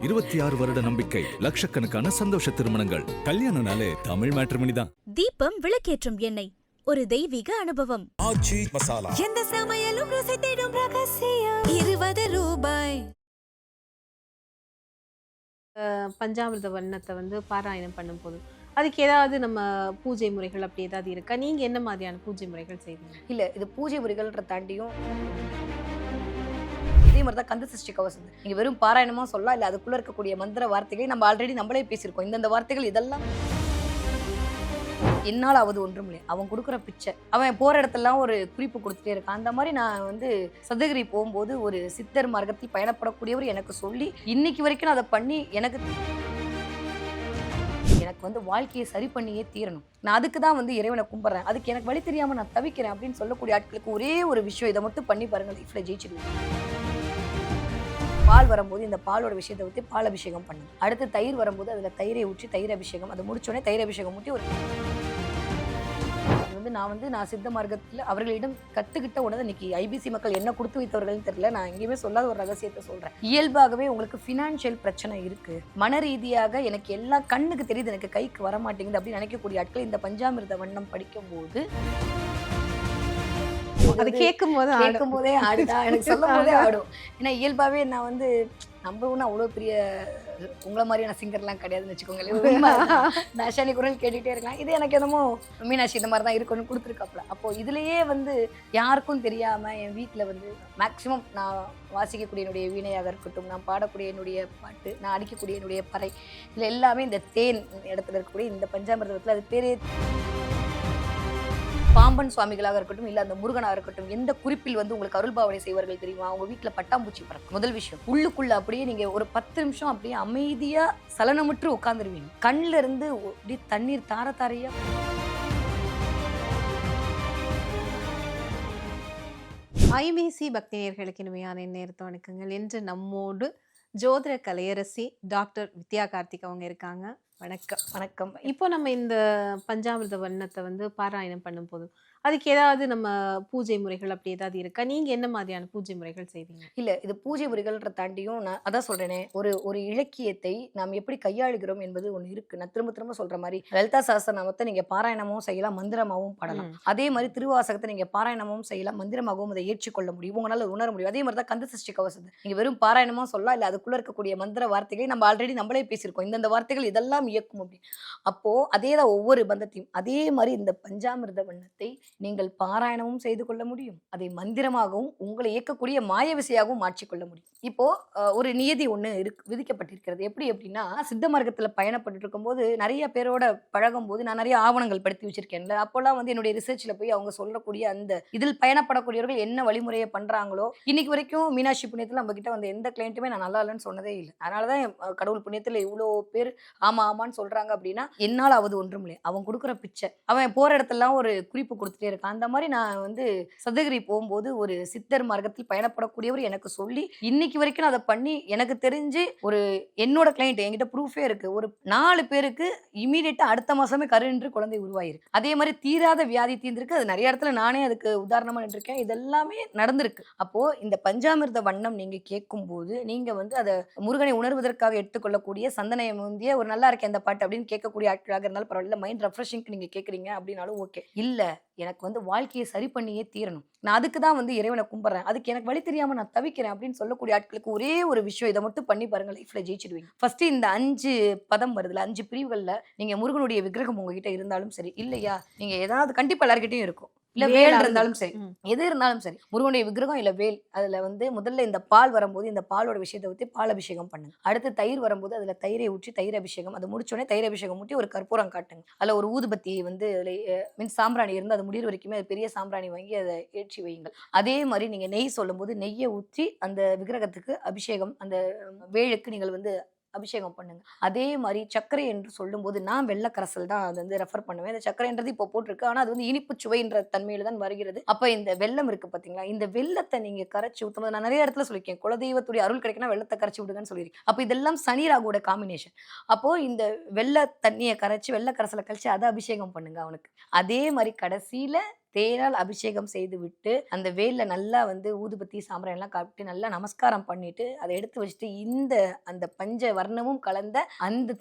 26 வருட நம்பிக்கை, லட்சக்கணக்கான சந்தோஷ திருமணங்கள். கல்யாணம்னாலே தமிழ் மேட்ரிமோனி தான். தீபம் விளக்கேற்றும் எண்ணெய், ஒரு தெய்வீக அனுபவம். ஆச்சி மசாலா, எந்த சமையலும் ருசி தேடும் ரகசியம். 20 ரூபாய். பஞ்சாமிர்த வண்ணத்தை பாராயணம் பண்ணும்போது அதுக்கு ஏதாவது நம்ம பூஜை முறைகள் அப்படி ஏதாவது இருக்கா? நீங்க என்ன மாதிரியான பூஜை முறைகள் செய்வீங்க? இல்ல, இது பூஜை முறைகள்ன்ற தாண்டியும் இதே மாதிரி தான் கந்த சஷ்டி கவசம். நீங்க வெறும் பாராயணமா சொல்லலாம், இல்ல அதுக்குள்ள இருக்கக்கூடிய மந்திர வார்த்தைகளை நம்ம ஆல்ரெடி நம்மளே பேசியிருக்கோம். இந்தந்த வார்த்தைகள் இதெல்லாம் என்னால் ஆவது ஒன்றும் இல்லை. அவன் கொடுக்குற பிச்சை, அவன் போற இடத்துலாம் ஒரு குறிப்பு கொடுத்துட்டே இருக்கான். அந்த மாதிரி நான் சதுகிரி போகும்போது ஒரு சித்தர் மார்க்கத்தில் பயணப்படக்கூடியவர் எனக்கு சொல்லி இன்னைக்கு வரைக்கும் நான் அதை பண்ணி எனக்கு வாழ்க்கையை சரி பண்ணியே தீரணும். நான் அதுக்கு தான் இறைவனை கும்பிட்றேன். அதுக்கு எனக்கு வழி தெரியாம நான் தவிக்கிறேன் அப்படின்னு சொல்லக்கூடிய ஆட்களுக்கு ஒரே ஒரு விஷயம், இதை மட்டும் பண்ணி பாருங்க, லைஃப்ல ஜெயிச்சிடுவீங்க. பால் வரும்போது இந்த பாலோட விஷயத்தை ஊற்றி பால் அபிஷேகம் பண்ணுங்க. அடுத்து தயிர் வரும்போது அதுல தயிரை ஊற்றி தயிர் அபிஷேகம், அதை முடிச்சோடனே தயிர் அபிஷேகம் ஊற்றி ஒரு நான் சித்த மார்க்கத்தில் அவர்களிடம் கத்துக்கிட்ட உடனே இன்னைக்கு ஐபிசி மக்கள் என்ன கொடுத்து வைத்தவர்கள்னு தெரியல. நான் எங்கேயுமே சொல்லாத ஒரு ரகசியத்தை சொல்றேன். இயல்பாகவே உங்களுக்கு ஃபினான்ஷியல் பிரச்சனை இருக்கு, மன ரீதியாக எனக்கு எல்லா கண்ணுக்கு தெரியுது, எனக்கு கைக்கு வர மாட்டேங்குது அப்படின்னு நினைக்கக்கூடிய ஆட்கள் இந்த பஞ்சாமிர்த வண்ணம் படிக்கும் போது அது கேட்கும் போதே ஆடுதா, எனக்கு சொல்லும் போதே ஆடும். ஏன்னா இயல்பாவே நான் நம்ம ஒன்றும் அவ்வளோ பெரிய உங்களை மாதிரியான சிங்கர்லாம் கிடையாதுன்னு வச்சுக்கோங்களேன். தாஷானி குரல் கேட்டுகிட்டே இருக்கலாம். இது எனக்கு என்னமோ மீனாட்சி இந்த மாதிரி தான் இருக்குன்னு கொடுத்துருக்காப்புல. அப்போது இதுலேயே யாருக்கும் தெரியாமல் என் வீட்டில் மேக்ஸிமம் நான் வாசிக்கக்கூடிய என்னுடைய வீணையாக இருக்கட்டும், நான் பாடக்கூடிய என்னுடைய பாட்டு, நான் அடிக்கக்கூடிய என்னுடைய பறை, இதில் எல்லாமே இந்த தேன் இடத்துல இருக்கக்கூடிய இந்த பஞ்சாமிர்தத்தில் அது பேரே பாம்பன் சுவாமிகளாக இருக்கட்டும், இல்ல அந்த முருகனாக இருக்கட்டும், எந்த குறிப்பில் உங்களுக்கு அருள்பாவனை செய்வார்கள் தெரியுமா? அவங்க வீட்டுல பட்டாம்பூச்சி பறக்கும். முதல் விஷயம், உள்ளுக்குள்ள அப்படியே நீங்க ஒரு 10 நிமிஷம் அப்படியே அமைதியா சலனமுற்று உட்கார்ந்துருவீங்க. கண்ணுல இருந்து அப்படியே தண்ணீர் தார தாரையா. ஐபிசி பக்தி நேயர்களுக்கு இனிமையான நேரத்தை வணக்கங்கள். என்று நம்மோடு ஜோதிட கலையரசி டாக்டர் வித்யா கார்த்திக் அவங்க இருக்காங்க. வணக்கம். வணக்கம். இப்போ நம்ம இந்த பஞ்சாமிர்த வண்ணத்தை பாராயணம் பண்ணும்போது அதுக்கு ஏதாவது நம்ம பூஜை முறைகள் அப்படி ஏதாவது இருக்கா? நீங்க என்ன மாதிரியான பூஜை முறைகள் செய்வீங்க? இல்ல, இது பூஜை முறைகள்ன்ற தாண்டியும் நான் அதான் சொல்றேனே, ஒரு இலக்கியத்தை நாம் எப்படி கையாளுகிறோம் என்பது ஒண்ணு இருக்கு. நான் திரும்ப திரும்ப சொல்ற மாதிரி லலிதா சஹஸ்ரநாமத்தை நீங்க பாராயணமும் செய்யலாம், மந்திரமாகவும் பாடலாம். அதே மாதிரி திருவாசகத்தை நீங்க பாராயணமும் செய்யலாம், மந்திரமாகவும் அதை ஏற்றுக்கொள்ள முடியும், உங்களால உணர முடியும். அதே மாதிரி தான் கந்த சஷ்டி கவசத்தை நீங்க வெறும் பாராயணமா சொல்லலாம், இல்ல அதுக்குள்ள இருக்கக்கூடிய மந்திர வார்த்தைகளை நம்ம ஆல்ரெடி நம்மளே பேசியிருக்கோம். இந்தந்த வார்த்தைகள் இதெல்லாம் இயக்கும் அப்படி. அப்போ அதேதான் ஒவ்வொரு பந்தத்தையும். அதே மாதிரி இந்த பஞ்சாமிர்த வண்ணத்தை நீங்கள் பாராயணமும் செய்து கொள்ள முடியும், அதை மந்திரமாகவும் உங்களை இயக்கக்கூடிய மாய விசையாகவும் மாற்றிக்கொள்ள முடியும். இப்போ ஒரு நியதி ஒண்ணு விதிக்கப்பட்டிருக்கிறது. எப்படின்னா, சித்த மார்க்கத்துல பயணப்பட்டு இருக்கும் போது நிறைய பேரோட பழகும் போது நான் நிறைய ஆவணங்கள் படுத்தி வச்சிருக்கேன்ல, அப்போல்லாம் என்னுடைய ரிசர்ச்ல போய் அவங்க சொல்லக்கூடிய அந்த இதில் பயணப்படக்கூடியவர்கள் என்ன வழிமுறையை பண்றாங்களோ, இன்னைக்கு வரைக்கும் மீனாட்சி புண்ணியத்துல நம்ம கிட்ட எந்த கிளைண்ட்டுமே நான் நல்லா இல்லைன்னு சொன்னதே இல்லை. அதனாலதான் கடவுள் புண்ணியத்துல இவ்வளோ பேர் ஆமா ஆமான்னு சொல்றாங்க. அப்படின்னா என்னால் ஆவது ஒன்றும் இல்லை. அவன் கொடுக்குற பிச்சை, அவன் போற இடத்துலாம் ஒரு குறிப்பு கொடுத்துட்டே இருக்கான். அந்த மாதிரி நான் சதுகிரி போகும்போது ஒரு சித்தர் மார்க்கத்தில் பயணப்படக்கூடியவர் எனக்கு சொல்லி இன்னைக்கு வரைக்கும் நான் அதை பண்ணி எனக்கு தெரிஞ்சு என்னோட கிளைண்ட் என்கிட்ட ப்ரூஃபே இருக்கு. ஒரு 4 பேருக்கு இமீடியட்டா அடுத்த மாசமே கருன்று குழந்தை உருவாயிருக்கு. அதே மாதிரி தீராத வியாதி தீர்ந்திருக்கு. அது நிறைய இடத்துல நானே அதுக்கு உதாரணமா நின்றுருக்கேன். இதெல்லாமே நடந்திருக்கு. அப்போ இந்த பஞ்சாமிர்த வண்ணம் நீங்க கேட்கும் போது நீங்க அதை முருகனை உணர்வதற்காக எடுத்துக்கொள்ளக்கூடிய சந்தனையை முந்திய ஒரு நல்லா இருக்கேன் அந்த பாட்டு அப்படின்னு கேட்கக்கூடிய ஆட்களாக இருந்தாலும் பரவாயில்ல, மைண்ட் ரெஃப்ரெஷிங்க்கு நீங்க கேட்குறீங்க அப்படின்னாலும் ஓகே. இல்ல, எனக்கு வாழ்க்கையை சரி பண்ணியே தீரணும், நான் அதுக்கு தான் இறைவனை கும்பிட்றேன், அதுக்கு எனக்கு வழி தெரியாம நான் தவிக்கிறேன் அப்படின்னு சொல்லக்கூடிய ஆட்களுக்கு ஒரே ஒரு விஷயம், இதை மட்டும் பண்ணி பாருங்க, லைஃப்ல ஜெயிச்சிடுவீங்க. ஃபர்ஸ்ட் இந்த 5 பதம் வருதுல, 5 பிரிவுகள்ல நீங்க முருகனுடைய விக்கிரகம் உங்ககிட்ட இருந்தாலும் சரி, இல்லையா நீங்க ஏதாவது கண்டிப்பா எல்லார்கிட்டையும் இருக்கும், இல்ல வேல் இருந்தாலும் சரி, எது இருந்தாலும் சரி, முருகனுடைய விக்கிரகம் இல்ல வேல், அதுல முதல்ல இந்த பால் வரும்போது இந்த பாலோட விஷயத்தை ஊற்றி பால் அபிஷேகம் பண்ணுங்க. அடுத்து தயிர் வரும்போது அதுல தயிரை ஊற்றி தயிர் அபிஷேகம், அதை முடிச்சோடனே தயிர் அபிஷேகம் ஊற்றி ஒரு கற்பூரம் காட்டுங்க. அதுல ஒரு ஊதுபத்தி மீன் சாம்பிராணி இருந்து அது முடிகிற வரைக்குமே அது பெரிய சாம்பிராணி வாங்கி அதை ஏற்றி வையுங்கள். அதே மாதிரி நீங்க நெய் சொல்லும் போது நெய்யை ஊற்றி அந்த விக்கிரகத்துக்கு அபிஷேகம், அந்த வேலுக்கு நீங்கள் அபிஷேகம் பண்ணுங்க. அதே மாதிரி சர்க்கரை என்று சொல்லும்போது நான் வெள்ளக்கரசல் தான் அது ரெஃபர் பண்ணுவேன். இந்த சர்க்கரைன்றது இப்போ போட்டிருக்கு, ஆனால் அது இனிப்பு சுவைன்ற தன்மையில தான் வருகிறது. அப்போ இந்த வெள்ளம் இருக்கு பார்த்தீங்களா, இந்த வெள்ளத்தை நீங்க கரைச்சி ஊற்றும்போது நான் நிறைய இடத்துல சொல்லியிருக்கேன், குலதெய்வத்துடைய அருள் கிடைக்கணும் வெள்ளத்தை கரைச்சி விடுங்கன்னு சொல்லியிருக்கேன். அப்போ இதெல்லாம் சனி ராகுவோட காம்பினேஷன். அப்போ இந்த வெள்ளை தண்ணியை கரைச்சி வெள்ளக்கரசலை கழிச்சு அதை அபிஷேகம் பண்ணுங்க அவனுக்கு. அதே மாதிரி கடைசியில தேனால் அபிஷேகம் செய்து விட்டு அந்த வேல்ல நல்லா வந்து ஊதுபத்தி சாம்பிராணி எல்லாம் காப்பிட்டு நல்லா நமஸ்காரம் பண்ணிட்டு அதை எடுத்து வச்சுட்டு அந்த பஞ்ச வர்ணமும் கலந்த அந்த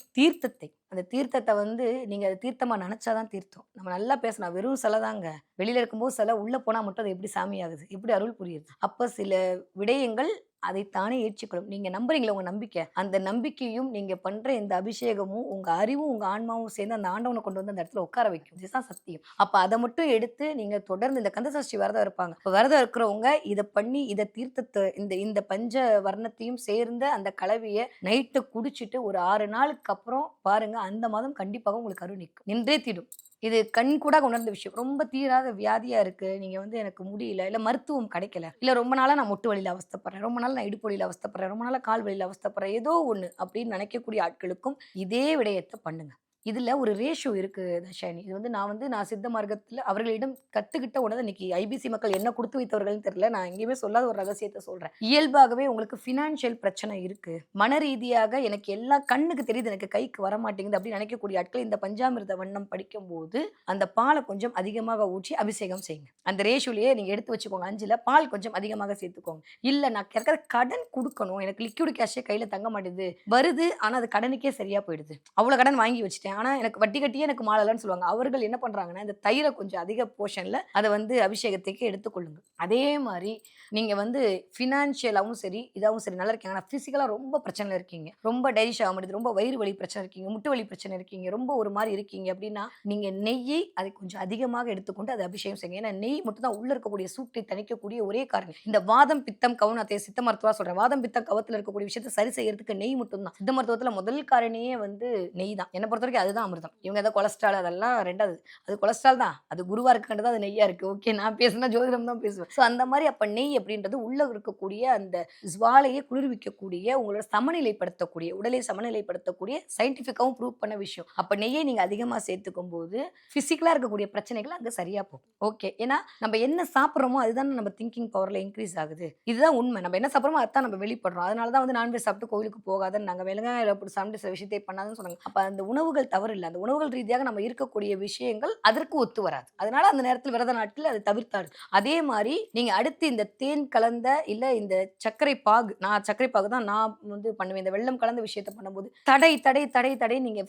தீர்த்தத்தை வந்து நீங்க அதை தீர்த்தமா நினைச்சாதான் தீர்த்தம். நம்ம நல்லா பேசணும், வெறும் சிலை தாங்க. வெளியில இருக்கும்போது சிலை, உள்ள போனா மட்டும் அது எப்படி சாமி ஆகுது, எப்படி அருள் புரியுது? அப்ப சில விடயங்கள் அதைத்தானே ஏற்றுக்கொள்ளும். நீங்க நம்புறீங்களா, உங்க நம்பிக்கை, அந்த நம்பிக்கையும் நீங்க பண்ற இந்த அபிஷேகமும் உங்க அறிவும் உங்க ஆன்மாவும் சேர்ந்து அந்த ஆண்டவனை கொண்டு வந்து அந்த இடத்துல உட்கார வைக்கும். இதுதான் சத்தியம். அப்ப அதை மட்டும் எடுத்து நீங்க தொடர்ந்து இந்த கந்தசஷ்டி விரதம் இருப்பாங்க, விரதம் இருக்கிறவங்க இதை பண்ணி இதை தீர்த்தத்தை இந்த பஞ்ச வர்ணத்தையும் சேர்ந்த அந்த கலவையை நைட்டு குடிச்சிட்டு ஒரு 6 நாளுக்கு அப்புறம் பாருங்க, அந்த மாதம் கண்டிப்பாக உங்களுக்கு அருள் நிற்கும், நின்றே தீடும். இது கண் கூட உணர்ந்த விஷயம். ரொம்ப தீராத வியாதியா இருக்கு, நீங்க வந்து எனக்கு முடியல, இல்ல மருத்துவம் கிடைக்கல, இல்ல ரொம்ப நாளா நான் முட்டு வலியில அவஸ்தைப்படுறேன், ரொம்ப நாள் நான் இடுப்பு வலியில அவஸ்தைப்படுறேன், ரொம்ப நாளா கால் வலியில அவஸ்தைப்படுறேன், ஏதோ ஒண்ணு அப்படின்னு நினைக்கக்கூடிய ஆட்களுக்கும் இதே விடயத்தை பண்ணுங்க. இதுல ஒரு ரேஷியோ இருக்கு தர்ஷினி. இது வந்து நான் சித்த மார்க்கத்துல அவர்களிடம் கத்துக்கிட்ட உடனே இன்னைக்கு ஐபிசி மக்கள் என்ன கொடுத்து வைத்தவர்கள்னு தெரியல, நான் எங்கேயுமே சொல்லாத ஒரு ரகசியத்தை சொல்றேன். இயல்பாகவே உங்களுக்கு பினான்சியல் பிரச்சனை இருக்கு, மன ரீதியாக எனக்கு எல்லா கண்ணுக்கு தெரியுது, எனக்கு கைக்கு வர மாட்டேங்குது அப்படின்னு நினைக்கக்கூடிய ஆட்கள் இந்த பஞ்சாமிர்த வண்ணம் படிக்கும் போது அந்த பாலை கொஞ்சம் அதிகமாக ஊற்றி அபிஷேகம் செய்யுங்க. அந்த ரேஷியோலயே நீங்க எடுத்து வச்சுக்கோங்க. 5ல் பால் கொஞ்சம் அதிகமாக சேர்த்துக்கோங்க. இல்ல நான் கடன் கொடுக்கணும், எனக்கு லிக்விட் கேஷே கையில தங்க மாட்டேது, வருது ஆனா அது கடனுக்கே சரியா போயிடுது, அவ்வளவு கடன் வாங்கி வச்சுட்டேன், ஆனா எனக்கு வட்டி கட்டியே எனக்கு மாளலன்னு சொல்லுவாங்க. அவர்கள் என்ன பண்றாங்கன்னா, இந்த தயிரை கொஞ்சம் அதிக போர்ஷன்ல அதை வந்து அபிஷேகத்துக்கு எடுத்துக்கொள்ளுங்க. அதே மாதிரி நீங்க வந்து ஃபினான்ஷியலாவும் சரி இதாவும் சரி நல்லா இருக்கீங்க, ஆனா பிசிக்கலா ரொம்ப பிரச்சனை இருக்கீங்க, ரொம்ப டைஜஸ்ட் ஆக முடியுது, ரொம்ப வயிறு வலி பிரச்சனை இருக்கீங்க, முட்டு வலி பிரச்சனை இருக்கீங்க, ரொம்ப ஒரு மாதிரி இருக்கீங்க அப்படின்னா நீங்க நெய்யை அதை கொஞ்சம் அதிகமாக எடுத்துக்கொண்டு அதை அபிஷேகம் செய்யுங்க. ஏன்னா நெய் மட்டும் தான் உள்ள இருக்கக்கூடிய சூட்டை தணிக்கக்கூடிய ஒரே காரணம். இந்த வாதம் பித்தம் கவனம், அதே சித்த மருத்துவா சொல்றேன், வாதம் பித்தம் கவத்துல இருக்கக்கூடிய விஷயத்தை சரி செய்யறதுக்கு நெய் மட்டும் தான். சித்த மருத்துவத்துல முதல் காரணியே வந்து நெய் தான். என்ன பொறுத்த வரைக்கும் அதுதான் அமிர்தம். இவங்க ஏதாவது கொலஸ்ட்ரால் அதெல்லாம் ரெண்டாவது, அது கொலஸ்ட்ரால் தான், அது குருவா இருக்குன்றது, அது நெய்யா இருக்கு. ஓகே, நான் பேசுனா ஜோதிடம் தான் பேசுவேன். ஸோ அந்த மாதிரி அப்ப நெய் அப்படின்றது உள்ள இருக்கக்கூடிய அந்த ஜுவாலையை குளிர்விக்கக்கூடிய, உங்களோட சமநிலைப்படுத்தக்கூடிய, உடலை சமநிலைப்படுத்தக்கூடிய சயின்டிஃபிக்காவும் ப்ரூவ் பண்ண விஷயம். அப்ப நெய்யை நீங்க அதிகமா சேர்த்துக்கும் போது பிசிக்கலா இருக்கக்கூடிய பிரச்சனைகள் அங்க சரியா போகும். ஓகே, ஏன்னா நம்ம என்ன சாப்பிட்றோமோ அதுதான் நம்ம திங்கிங் பவர்ல இன்க்ரீஸ் ஆகுது. இதுதான் உண்மை. நம்ம என்ன சாப்பிட்றோமோ அதுதான் நம்ம வெளிப்படுறோம். அதனாலதான் வந்து நான்வெஜ் சாப்பிட்டு கோயிலுக்கு போகாதன்னு நாங்க வெள்ளங்காயில அப்படி சாப்பிட்டு சில விஷயத்தை பண்ணாதுன்னு சொன்னாங்க. அப்ப அந்த உணவுகள் தவறு இல்லை, அந்த உணவுகள் ரீதியாக நம்ம இருக்கக்கூடிய விஷயங்கள் அதற்கு ஒத்து வராது. அதனால அந்த நேரத்தில் விரத நாட்கள் அதை தவிர்த்தாரு. அதே மாதிரி நீங்க அடுத்து இந்த தேன் கலந்த இல்ல இந்த சர்க்கரை பாகு, நான் சர்க்கரை பாகு தான் நான் வந்து பண்ணுவேன், இந்த வெள்ளம் கலந்த விஷயத்த பண்ணும்போது தடை தடை தடை தடை நீங்க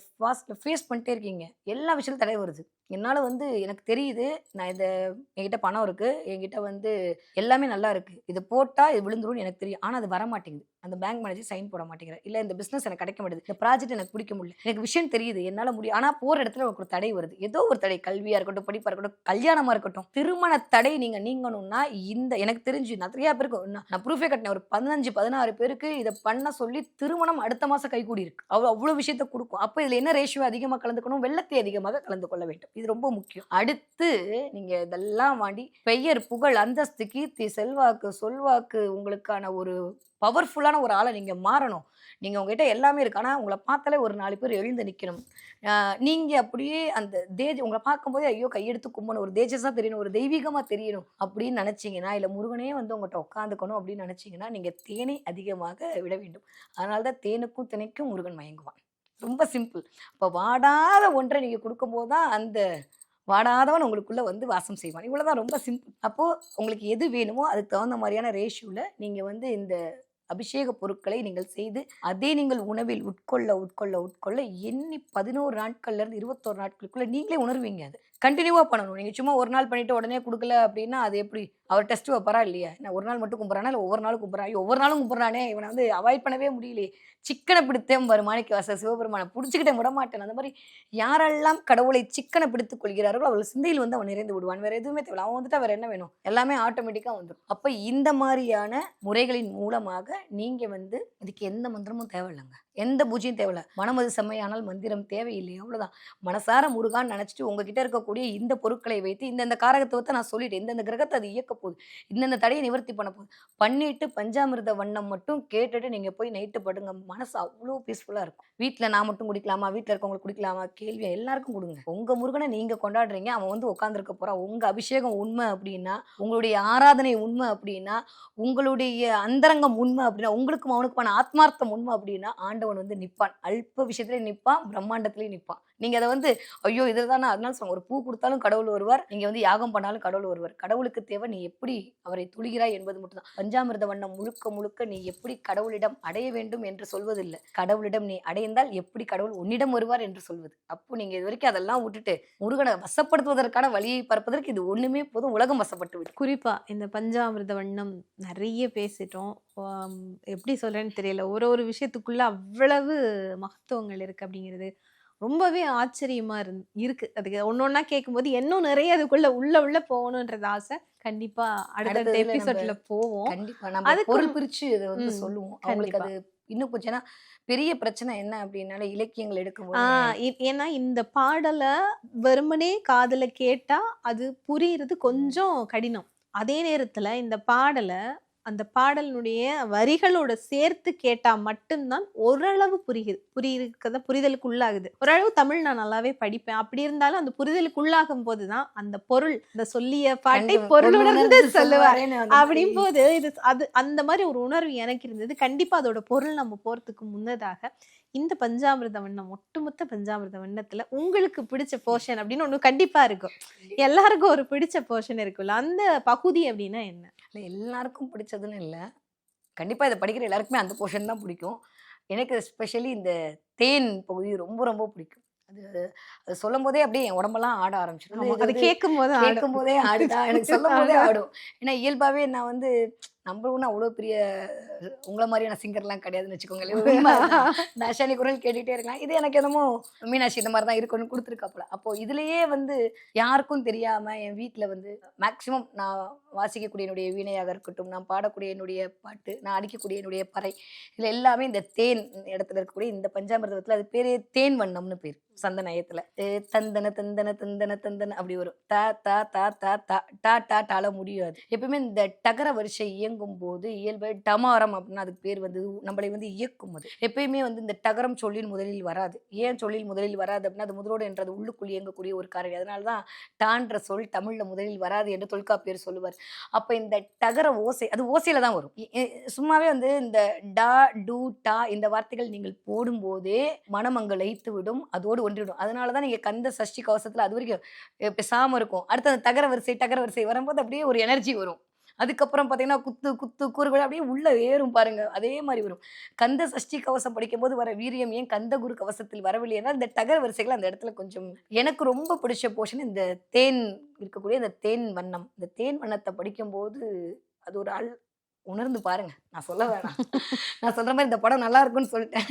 ஃபேஸ் பண்ணிட்டே இருக்கீங்க. எல்லா விஷயத்திலும் தடை வருது. என்னால வந்து எனக்கு தெரியுது, நான் இதை என்கிட்ட பணம் இருக்கு, என்கிட்ட வந்து எல்லாமே நல்லா இருக்கு, இது போட்டா இது விழுந்துரும் எனக்கு தெரியும், ஆனா அது வர மாட்டேங்குது, அந்த பேங்க் மேனேஜர் சைன் போட மாட்டேங்கிற, இல்ல இந்த பிசினஸ் எனக்கு கிடைக்க மாட்டேங்குது, இந்த ப்ராஜெக்ட் எனக்கு பிடிக்க முடியல, எனக்கு விஷயம் தெரியுது என்னால முடியும், ஆனா போற இடத்துல ஒரு தடை வருது. ஏதோ ஒரு தடை, கல்வியா இருக்கட்டும், படிப்பா இருக்கட்டும், கல்யாணமா இருக்கட்டும், திருமண தடை நீங்க நீங்கணும்னா இந்த எனக்கு தெரிஞ்சு நிறைய பேருக்கு நான் ப்ரூஃபே கட்டினேன், ஒரு 15-16 பேருக்கு இதை பண்ண சொல்லி திருமணம் அடுத்த மாசம் கைகூடி இருக்கு. அவ்வளவு விஷயத்த கொடுக்கும். அப்ப இதுல என்ன ரேஷியோ அதிகமாக கலந்துக்கணும், வெள்ளத்தை அதிகமாக கலந்து கொள்ள வேண்டும். இது ரொம்ப முக்கியம். அடுத்து நீங்க இதெல்லாம் வாண்டி பெயர் புகழ் அந்தஸ்து கீர்த்தி செல்வாக்கு சொல்வாக்கு உங்களுக்கான ஒரு பவர்ஃபுல்லான ஒரு ஆளை நீங்க மாறணும். நீங்க உங்ககிட்ட எல்லாமே இருக்கு, ஆனா உங்களை பார்த்தாலே ஒரு 4 பேர் எழுந்து நிக்கணும். நீங்க அப்படியே அந்த உங்களை பார்க்கும்போதே ஐயோ கையெடுத்து கும்பணும், ஒரு தேஜஸா தெரியணும், ஒரு தெய்வீகமா தெரியணும் அப்படின்னு நினைச்சீங்கன்னா, இல்ல முருகனே வந்து உங்கள்கிட்ட உட்காந்துக்கணும் அப்படின்னு நினைச்சீங்கன்னா நீங்க தேனை அதிகமாக விட வேண்டும். அதனாலதான் தேனுக்கும் திணைக்கும் முருகன் மயங்குவான். ரொம்ப சிம்பிள். அப்ப வாடாத ஒன்றை நீங்க கொடுக்கும் போதுதான் அந்த வாடாதவன் உங்களுக்குள்ள வந்து வாசம் செய்வான். இவ்வளவுதான், ரொம்ப சிம்பிள். அப்போ உங்களுக்கு எது வேணுமோ அதுக்கு தகுந்த மாதிரியான ரேஷியோல நீங்க வந்து இந்த அபிஷேக பொருட்களை நீங்கள் செய்து அதை நீங்கள் உணவில் உட்கொள்ள உட்கொள்ள உட்கொள்ள எண்ணி 11 நாட்கள்ல இருந்து 21 நாட்களுக்குள்ள நீங்களே உணர்வீங்க. அது கண்டினியூவா பண்ணணும். நீங்க சும்மா ஒரு நாள் பண்ணிட்டு உடனே கொடுக்கல அப்படின்னா அது எப்படி? அவர் டெஸ்ட் வைப்பாரா இல்லையா? நான் ஒரு நாள் மட்டும் கும்பிட்றானா இல்லை ஒவ்வொரு நாளும் கும்பிட்றான்? ஒவ்வொரு நாளும் கும்பிட்றானே, இவனை வந்து அவாய்ட் பண்ணவே முடியலையே, சிக்கனை பிடித்தேன் பாரு மாணிக்க வாசகர் சிவபெருமானை பிடிச்சிக்கிட்டே விட மாட்டேன். அந்த மாதிரி யாரெல்லாம் கடவுளை சிக்கனை பிடித்துக் கொள்கிறார்களோ அவள் சிந்தையில் வந்து அவன் நிறைந்து விடுவான். வேற எதுவுமே தேவை, அவன் வந்துட்டு வேற என்ன வேணும், எல்லாமே ஆட்டோமேட்டிக்கா வந்துடும். அப்ப இந்த மாதிரியான முறைகளின் மூலமாக நீங்க வந்து இதுக்கு எந்த மந்திரமும் தேவையில்லைங்க, எந்த பூஜையும் தேவையில்லை. மனமது செம்மையானால் மந்திரம் தேவையில்லை, அவ்வளவுதான். மனசார முருகான்னு நினைச்சிட்டு உங்ககிட்ட இருக்கக்கூடிய இந்த பொருட்களை வைத்து இந்த காரகத்துவத்தை நான் சொல்லிட்டேன், இந்த கிரகத்தை அது இயக்க போகுது, இந்த தடையை நிவர்த்தி பண்ண போகுது பண்ணிட்டு பஞ்சாமிர்த வண்ணம் மட்டும் கேட்டுட்டு நீங்க போய் நைட்டு படுங்க. மனசு அவ்வளோ பீஸ்ஃபுல்லா இருக்கும். வீட்டுல நான் மட்டும் குடிக்கலாமா, வீட்டுல இருக்கவங்களுக்கு குடிக்கலாமா, கேள்வி எல்லாருக்கும் கொடுங்க. உங்க முருகனை நீங்க கொண்டாடுறீங்க, அவன் வந்து உட்காந்துருக்க போறான். உங்க அபிஷேகம் உண்மை அப்படின்னா, உங்களுடைய ஆராதனை உண்மை அப்படின்னா, உங்களுடைய அந்தரங்கம் உண்மை அப்படின்னா, உங்களுக்கும் அவனுக்குமான ஆத்மார்த்தம் உண்மை அப்படின்னா, ஆண்டவன் ஆண்டவன் வந்து நிப்பான். அல்ப விஷயத்திலே நிப்பான், பிரம்மாண்டத்திலேயே நிப்பான். நீங்க அதை வந்து ஐயோ இதில் தானே, அதனால சொல்லுங்க, ஒரு பூ கொடுத்தாலும் கடவுள் வருவார், நீங்க வந்து யாகம் பண்ணாலும் கடவுள் வருவார். கடவுளுக்கு தேவை நீ எப்படி அவரை துளிகிறாய் என்பது மட்டும்தான். பஞ்சாமிர்த வண்ணம் முழுக்க முழுக்க நீ எப்படி கடவுளிடம் அடைய வேண்டும் என்று சொல்வதில்லை, கடவுளிடம் நீ அடைந்தால் எப்படி கடவுள் உன்னிடம் வருவார் என்று சொல்வது. அப்போ நீங்க இது வரைக்கும் அதெல்லாம் விட்டுட்டு முருகனை வசப்படுத்துவதற்கான வழியை பரப்பதற்கு இது ஒண்ணுமே போதும், உலகம் வசப்பட்டு விடும். குறிப்பா இந்த பஞ்சாமிர்த வண்ணம் நிறைய பேசிட்டோம். எப்படி சொல்றேன்னு தெரியல, ஒரு ஒரு விஷயத்துக்குள்ள அவ்வளவு மகத்துவங்கள் இருக்கு அப்படிங்கிறது ரொம்பவே ஆச்சரியமா இருக்கு. அதுக்கு ஒன்னொன்னா கேட்கும்போது இன்னும் நிறைய அதுக்குள்ள உள்ள போகணுன்றது ஆசை. கண்டிப்பா அடுத்த எபிசோட்ல போவோம். கண்டிப்பா நம்ம பொருள் பிரிச்சு இதை வந்து சொல்லுவோம். அவங்களுக்கு அது இன்னும் கொஞ்சம், ஏன்னா பெரிய பிரச்சனை என்ன அப்படின்னால இலக்கியங்கள் எடுக்கும்போது, ஏன்னா இந்த பாடலை வெறுமனே காதுல கேட்டா அது புரியுறது கொஞ்சம் கடினம். அதே நேரத்துல இந்த பாடலை அந்த பாடலினுடைய வரிகளோட சேர்த்து கேட்டா மட்டும்தான் ஓரளவு புரிதலுக்கு உள்ளாகுது. ஓரளவு தமிழ் நான் நல்லாவே படிப்பேன். அப்படி இருந்தாலும் அந்த புரிதலுக்கு உள்ளாகும் போதுதான் அந்த பொருள், இந்த சொல்லிய பாட்டை பொருளுணர்ந்து சொல்லுவார் அப்படின் போது இது அது அந்த மாதிரி ஒரு உணர்வு எனக்கு இருந்தது. கண்டிப்பா அதோட பொருள் நம்ம போறதுக்கு முன்னதாக இந்த பஞ்சாமிர்த வண்ணம், ஒட்டுமொத்த பஞ்சாமிர்த வண்ணத்துல உங்களுக்கு பிடிச்ச போர்ஷன் அப்படின்னு ஒண்ணு கண்டிப்பா இருக்கும். எல்லாருக்கும் ஒரு பிடிச்ச போர்ஷன் இருக்குல்ல, அந்த பகுதி அப்படின்னா என்ன? எல்லாருக்கும் பிடிச்சதுன்னு இல்லை, கண்டிப்பா இதை படிக்கிற எல்லாருக்குமே அந்த போர்ஷன் தான் பிடிக்கும். எனக்கு எஸ்பெஷலி இந்த தேன் பகுதி ரொம்ப ரொம்ப பிடிக்கும். அது சொல்லும் போதே அப்படியே என் உடம்பெல்லாம் ஆட ஆரம்பிச்சிடும். அது கேட்கும் போதே ஆடுதா, எனக்கு சொல்லும் போதே ஆடும். ஏன்னா இயல்பாவே நான் வந்து நம்மளும் அவ்வளோ பெரிய உங்களை மாதிரியான சிங்கர்லாம் கிடையாதுன்னு வச்சுக்கோங்களேன். தாஷானி குரல் கேட்டுகிட்டே இருக்கலாம். இது எனக்கு என்னமோ மீனாட்சி இந்த மாதிரி தான் இருக்குன்னு கொடுத்துருக்காப்புல. அப்போது இதுலேயே வந்து யாருக்கும் தெரியாமல் என் வீட்டில் வந்து மேக்சிமம் நான் வாசிக்கக்கூடிய என்னுடைய வீணையாக இருக்கட்டும், நான் பாடக்கூடிய என்னுடைய பாட்டு, நான் அடிக்கக்கூடிய என்னுடைய பறை, இதில் எல்லாமே இந்த தேன் இடத்துல இருக்கக்கூடிய இந்த பஞ்சாமிர்தத்தில் அது பேரே தேன் வண்ணம்னு பேர். சந்தனயத்துல தந்தன தந்தன தந்தன தந்தன அப்படி வரும். தா தா தா தா தா டா டா டால முடியாது. எப்பவுமே இந்த டகர வரிசை இயங்கும் போது இயல்பு டமாரம் அப்படின்னா அதுக்கு பேர் வந்து நம்மளை வந்து இயக்கும். அது எப்பயுமே வந்து இந்த டகரம் சொல்லில் முதலில் வராது. ஏன் சொல்லில் முதலில் வராது அப்படின்னா அது முதலோடு என்றது உள்ளுக்குள் இயங்கக்கூடிய ஒரு காரணி. அதனாலதான் டான்ற சொல் தமிழ்ல முதலில் வராது என்று தொல்காப்பியர் சொல்லுவார். அப்ப இந்த டகர ஓசை அது ஓசையில தான் வரும். சும்மாவே வந்து இந்த டா டு டா இந்த வார்த்தைகள் நீங்கள் போடும்போதே மனம் அங்கு லயித்து விடும், அதோடு ஒன்றிவிடும். அதனாலதான் நீங்க கந்த சஷ்டி கவசத்துல அது வரைக்கும் பேசாம இருக்கும். அடுத்து அந்த டகர வரிசை வரும்போது அப்படியே ஒரு எனர்ஜி வரும். அதுக்கப்புறம் பாத்தீங்கன்னா குத்து குத்து கூறுகள் அப்படியே உள்ள ஏறும் பாருங்க, அதே மாதிரி வரும். கந்த சஷ்டி கவசம் படிக்கும் போது வர வீரியம் ஏன் கந்த குரு கவசத்தில் வரவில்லைன்னா இந்த டகர வரிசைகள் அந்த இடத்துல கொஞ்சம் எனக்கு ரொம்ப பிடிச்ச போர்ஷன் இந்த தேன் இருக்கக்கூடிய இந்த தேன் வண்ணம். இந்த தேன் வண்ணத்தை படிக்கும் போது அது ஒரு உணர்ந்து பாருங்க. நான் சொல்ல வேணாம், நான் சொல்ற மாதிரி இந்த படம் நல்லா இருக்குன்னு சொல்லிட்டேன்.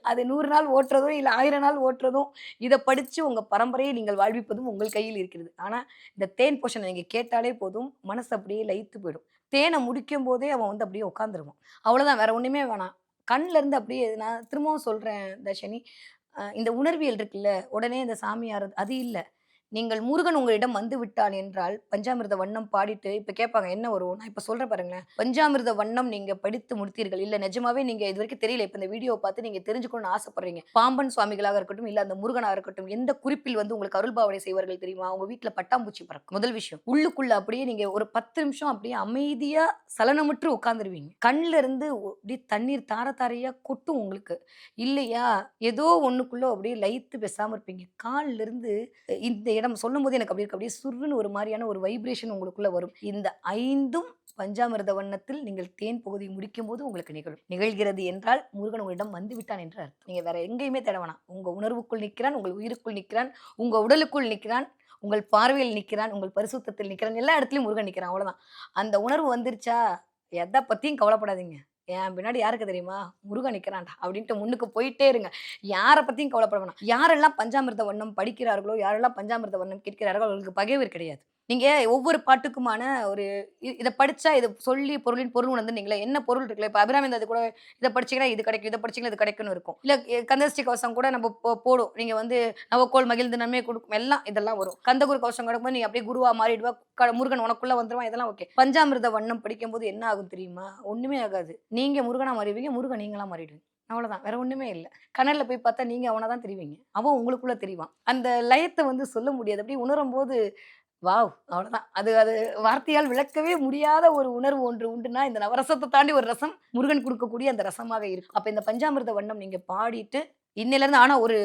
அது 100 நாள் ஓட்டுறதும் இல்லை 1000 நாள் ஓட்டுறதும், இதை படிச்சு உங்க பரம்பரையை நீங்கள் வாழ்விப்பதும் உங்கள் கையில் இருக்கிறது. ஆனா இந்த தேன் போர்ஷனை நீங்க கேட்டாலே போதும், மனசு அப்படியே லயித்து போயிடும். தேனை முடிக்கும் போதே அவன் வந்து அப்படியே உட்காந்துருவான். அவ்வளவுதான், வேற ஒண்ணுமே வேணாம். கண்ணுல இருந்து அப்படியே, நான் திரும்பவும் சொல்றேன் தர்ஷினி, இந்த உணர்வியல் இருக்குல்ல, உடனே இந்த சாமியார் அது இல்லை. நீங்கள் முருகன் உங்களிடம் வந்து விட்டான் என்றால் பஞ்சாமிர்த வண்ணம் பாடிட்டு இப்ப கேட்பாங்க என்ன வரும், நான் இப்ப சொல்றேன் பாருங்களேன். பஞ்சாமிர்த வண்ணம் நீங்க படித்து முடித்தீர்கள், இல்ல நிஜமாவே நீங்க இது வரைக்கும் தெரியல, இப்ப இந்த வீடியோ பார்த்து நீங்க தெரிஞ்சுக்கணும்னு ஆசைப்படுறீங்க. பாம்பன் சுவாமிகளாக இருக்கட்டும், இல்ல அந்த முருகனாக இருக்கட்டும், எந்த குறிப்பில் வந்து உங்களுக்கு அருள்பாவனை செய்வார்கள் தெரியுமா? உங்க வீட்டுல பட்டாம்பூச்சி பறக்கும். முதல் விஷயம், உள்ளுக்குள்ள அப்படியே நீங்க ஒரு 10 நிமிஷம் அப்படியே அமைதியா சலனமுற்று உட்கார்ந்துருவீங்க. கண்ணுல இருந்து அப்படியே தண்ணீர் தார தாரையா கொட்டும் உங்களுக்கு, இல்லையா? ஏதோ ஒண்ணுக்குள்ள அப்படியே லயித்து பேசாம இருப்பீங்க. கால்ல இருந்து இந்த இடம் சொல்லும் போது எனக்கு அப்படி இருக்கு, அப்படியே சுருன்னு ஒரு மாதிரியான ஒரு வைப்ரேஷன் உங்களுக்குள்ள வரும். இந்த 5ம் பஞ்சாமிர்த வண்ணத்தில் நீங்கள் தேன் பகுதி முடிக்கும் போது உங்களுக்கு நிகழ்கிறது என்றால் முருகன் உங்களிடம் வந்து விட்டான் என்று அர்த்தம். நீங்க வேற எங்கேயுமே தேட வேணாம். உங்க உணர்வுக்குள் நிற்கிறான், உங்கள் உயிருக்குள் நிற்கிறான், உங்க உடலுக்குள் நிற்கிறான், உங்கள் பார்வையில் நிற்கிறான், உங்கள் பரிசுத்தத்தில் நிற்கிறான், எல்லா இடத்துலயும் முருகன் நிற்கிறான். அவ்வளவுதான். அந்த உணர்வு வந்துருச்சா எதை பத்தியும் கவலைப்படாதீங்க. என் பின்னாடி யாருக்கு தெரியுமா? முருகன் நிற்கிறான்டா அப்படின்ட்டு முன்னுக்கு போயிட்டே இருங்க. யாரை பத்தியும் கவலைப்பட வேணாம். யாரெல்லாம் பஞ்சாமிர்த வண்ணம் படிக்கிறார்களோ, யாரெல்லாம் பஞ்சாமிர்த வண்ணம் கேட்கிறார்களோ அவர்களுக்கு பகைவர் கிடையாது. நீங்க ஒவ்வொரு பாட்டுக்குமான ஒரு இதை படிச்சா இதை சொல்லி பொருளின் பொருள் உணர்ந்து நீங்களே என்ன பொருள் இருக்குல்ல, இப்ப அபிராமி அது கூட இதை படிச்சீங்கன்னா இது கிடைக்கும், இதை படிச்சீங்கன்னா இது கிடைக்கும்னு இருக்கும். இல்ல கந்தசஷ்டி கவசம் கூட நம்ம போடும், நீங்க வந்து நவக்கோள் மகிழ்ந்து நன்மை கொடுக்கும், எல்லாம் இதெல்லாம் வரும். கந்தகுரு கவசம் கிடக்கும்போது நீங்க அப்படியே குருவா மாறிடுவா, முருகன் உனக்குள்ள வந்துருவான், இதெல்லாம் ஓகே. பஞ்சாமிர்த வண்ணம் படிக்கும் போது என்ன ஆகும் தெரியுமா? ஒண்ணுமே ஆகாது. நீங்க முருகனா மாறிடுவீங்க, முருகன் நீங்களா மாறிடுவீங்க. அவ்வளவுதான், வேற ஒண்ணுமே இல்லை. கண்ணல்ல போய் பார்த்தா நீங்க அவனை தான் தெரிவிங்க, அவன் உங்களுக்குள்ள தெரிவான். அந்த லயத்தை வந்து சொல்ல முடியாது. அப்படி உணரும் போது வாவ், அவ்வளவுதான். அது அது வார்த்தையால் விளக்கவே முடியாத ஒரு உணர்வு ஒன்று உண்டுன்னா இந்த நவரசத்தை தாண்டி ஒரு ரசம் முருகன் கொடுக்கக்கூடிய அந்த ரசமாக இருக்கும். அப்ப இந்த பஞ்சாமிர்த வண்ணம் நீங்க பாடிட்டு இன்னையில இருந்து, ஆனா ஒரு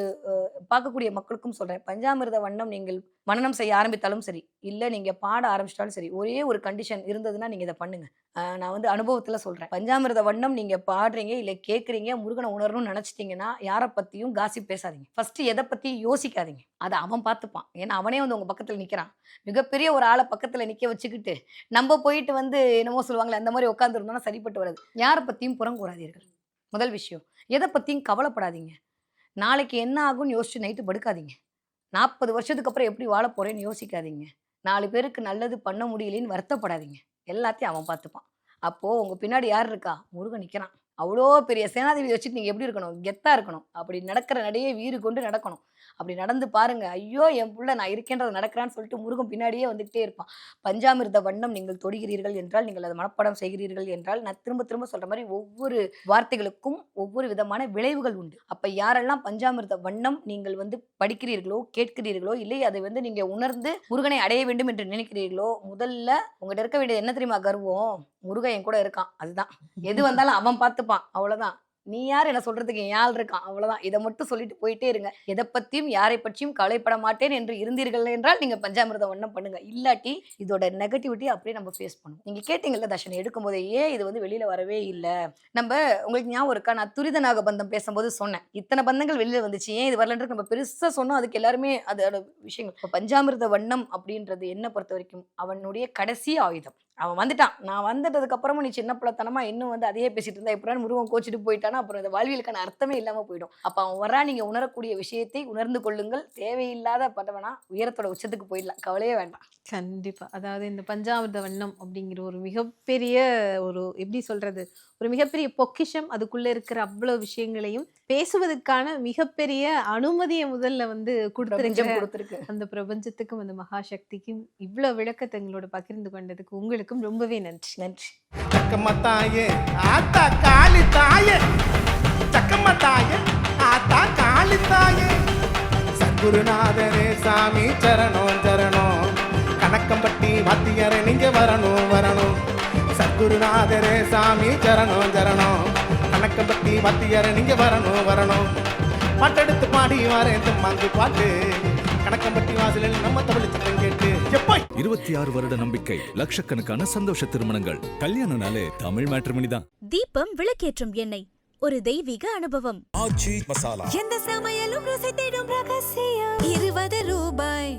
பார்க்கக்கூடிய மக்களுக்கும் சொல்றேன், பஞ்சாமிர்த வண்ணம் நீங்கள் மனனம் செய்ய ஆரம்பித்தாலும் சரி, இல்ல நீங்க பாட ஆரம்பிச்சிட்டாலும் சரி, ஒரே ஒரு கண்டிஷன் இருந்ததுன்னா நீங்க இதை பண்ணுங்க. நான் வந்து அனுபவத்துல சொல்றேன், பஞ்சாமிர்த வண்ணம் நீங்க பாடுறீங்க இல்ல கேட்குறீங்க, முருகனை உணரணும்னு நினைச்சிட்டீங்கன்னா யாரை பத்தியும் காசிப் பேசாதீங்க. ஃபர்ஸ்ட் எதை பத்தி யோசிக்காதீங்க, அதை அவன் பார்த்துப்பான். ஏன்னா அவனே வந்து உங்க பக்கத்துல நிக்கிறான். மிகப்பெரிய ஒரு ஆளை பக்கத்துல நிக்க வச்சுக்கிட்டு நம்ம போயிட்டு வந்து என்னமோ சொல்லுவாங்களே அந்த மாதிரி உட்காந்துருந்தோம்னா சரிப்பட்டு வராது. யாரை பத்தியும் புறங்கூறாதீர்கள். முதல் விஷயம். எதை பத்தியும் கவலைப்படாதீங்க. நாளைக்கு என்ன ஆகும்னு யோசிச்சு நைட்டு படுக்காதீங்க. 40 வருஷத்துக்கு அப்புறம் எப்படி வாழ போறேன்னு யோசிக்காதீங்க. 4 பேருக்கு நல்லது பண்ண முடியலன்னு வருத்தப்படாதீங்க. எல்லாத்தையும் அவன் பார்த்துப்பான். அப்போ உங்க பின்னாடி யார் இருக்கா? முருகன் நிற்கிறான். அவ்வளோ பெரிய சேனாதிபதி வச்சுட்டு நீங்கள் எப்படி இருக்கணும்? கெத்தாக இருக்கணும். அப்படி நடக்கிற நடையே வீறு கொண்டு நடக்கணும். அப்படி நடந்து பாருங்க. ஐயோ என் புள்ள நான் இருக்கேன்றது நடக்கிறான்னு சொல்லிட்டு முருகன் பின்னாடியே வந்துகிட்டே இருப்பான். பஞ்சாமிர்த வண்ணம் நீங்கள் தொடுகிறீர்கள் என்றால், நீங்கள் அதை மனப்பாடம் செய்கிறீர்கள் என்றால், நான் திரும்ப திரும்ப சொல்ற மாதிரி ஒவ்வொரு வார்த்தைகளுக்கும் ஒவ்வொரு விதமான விளைவுகள் உண்டு. அப்ப யாரெல்லாம் பஞ்சாமிர்த வண்ணம் நீங்கள் வந்து படிக்கிறீர்களோ, கேட்கிறீர்களோ, இல்லை அதை வந்து நீங்க உணர்ந்து முருகனை அடைய வேண்டும் என்று நினைக்கிறீர்களோ, முதல்ல உங்கள்கிட்ட இருக்க வேண்டியது என்ன தெரியுமா? கர்வம். முருகன் என் கூட இருக்கான், அதுதான். எது வந்தாலும் அவன் பார்த்துப்பான், அவ்வளவுதான். நீ யார் என்ன சொல்றதுக்கு? என் ஆள் இருக்கான், அவ்வளவுதான். இதை மட்டும் சொல்லிட்டு போயிட்டே இருங்க. எதை பத்தியும் யாரை பற்றியும் கவலைப்பட மாட்டேன் என்று இருந்தீர்கள் என்றால் நீங்க பஞ்சாமிர்த வண்ணம் பண்ணுங்க. இல்லாட்டி இதோட நெகட்டிவிட்டி அப்படியே நம்ம ஃபேஸ் பண்ணுவோம். நீங்க கேட்டீங்கல்ல தர்ஷன் எடுக்கும் போதே, ஏன் இது வந்து வெளியில வரவே இல்லை? நம்ம உங்களுக்கு ஞாபகம் இருக்கா? நான் துரித நாக பந்தம் பேசும்போது சொன்னேன், இத்தனை பந்தங்கள் வெளியில வந்துச்சு, ஏன் இது வரலன்றது நம்ம பெருசா சொன்னோம். அதுக்கு எல்லாருமே அதோட விஷயங்கள். இப்போ பஞ்சாமிர்த வண்ணம் அப்படின்றது என்ன பொறுத்த வரைக்கும் அவனுடைய கடைசி ஆயுதம். அவன் வந்துட்டான். நான் வந்துட்டதுக்கு அப்புறமும் நீ சின்ன பிள்ளைத்தனமா இன்னும் வந்து அதையே பேசிட்டு இருந்தா எப்படின்னு முருகன் கோச்சிட்டு போயிட்டானா அப்புறம் இந்த வாழ்வியலுக்கான அர்த்தமே இல்லாம போயிடும். அப்ப அவன் வரா, நீங்க உணரக்கூடிய விஷயத்தை உணர்ந்து கொள்ளுங்கள். தேவையில்லாத பட்டவனா உயரத்தோட உச்சத்துக்கு போயிடலாம், கவலையே வேண்டாம். கண்டிப்பா. அதாவது இந்த பஞ்சாமிர்த வண்ணம் அப்படிங்கிற ஒரு மிகப்பெரிய ஒரு எப்படி சொல்றது, ஒரு மிகப்பெரிய பொக்கிஷம். அதுக்குள்ள இருக்கிற அவ்வளவு விஷயங்களையும் பேசுவதற்கான மிகப்பெரிய அனுமதியை முதல்ல வந்து கொடுத்துருக்கு. அந்த பிரபஞ்சத்துக்கும் அந்த மகாசக்திக்கும் இவ்வளவு விளக்கத்தை எங்களோட பகிர்ந்து கொண்டதுக்கு உங்களுக்கும் ரொம்பவே நன்றி. நன்றி. சக்கம்மத்தாயே ஆத்தா காளித்தாயே, சக்கம்மத்தாயே ஆத்தா காளித்தாயே, சத்குருநாதரே சாமி சரணம் சரணம், கணக்கம்பட்டி வாத்தியாரே நீங்க வரணும் வரணும், சத்குருநாதரே சாமி சரணம் சரணம், கணக்கம்பட்டி வாத்தியாரே நீங்க வரணும் வரணும், பாட்டெடுத்து பாடி வரேன் மங்கு பாட்டு, கணக்கம்பட்டி வாசலில் நம்ம தமிழ் சத்தம் கேட்டு 26 வருட நம்பிக்கை, லட்சக்கணக்கான சந்தோஷ திருமணங்கள். கல்யாணம்னாலே தமிழ் மேட்ரிமோனி தான். தீபம் விளக்கேற்றும் எண்ணெய், ஒரு தெய்வீக அனுபவம். ஆச்சி மசாலா. எந்த சமையலும் ருசி தேடும் ரகசியம். 20 ரூபாய்.